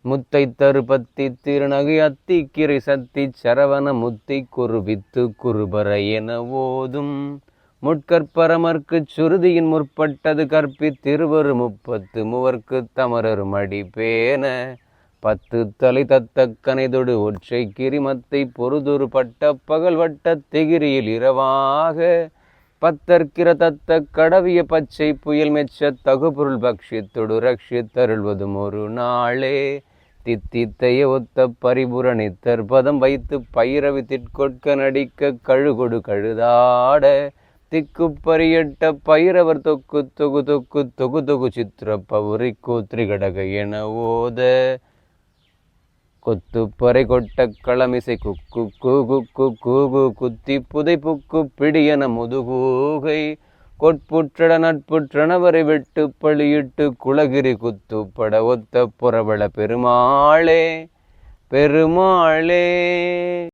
முத்தை தருபத்தி திருநகை அத்தி கிரை சத்தி சரவண முத்தி குருவித்து குருபர என ஓதும் முட்கற்பரமர்க்குச் சுருதியின் முற்பட்டது கற்பித்திருவரு 30 மூவர்க்கு தமரரு மடிப்பேன 10 தலை தத்த கனைதொடு ஒற்றை கிரிமத்தை பொறுதொரு பட்ட பகல் வட்ட திகிரியில் இரவாக பத்தற்கிற தத்த கடவிய பச்சை புயல் மெச்ச தகுபொருள் பக்ஷித்தொடு ரட்சித்தருள்வதும் ஒரு நாளே தித்தித்தைய ஒத்த பரிபுரணித்தர் பதம் வைத்து பைரவி திட்கொட்க நடிக்க கழுகொடு கழுதாட திக்கு பரியட்ட பைரவர் தொக்கு தொகு தொக்கு தொகு தொகு சித்திர பவுரி கோத்ரிகடக என ஓத கொத்து பறை கொட்ட களமிசை குக்கு கூகு கூகு குத்தி புதை புக்கு பிடியன முதுகூகை கொட்புற்றட நட்புற்றனவரை வெட்டு பழியிட்டு குலகிரி குத்துப்பட ஒத்த புறவள பெருமாளே பெருமாளே.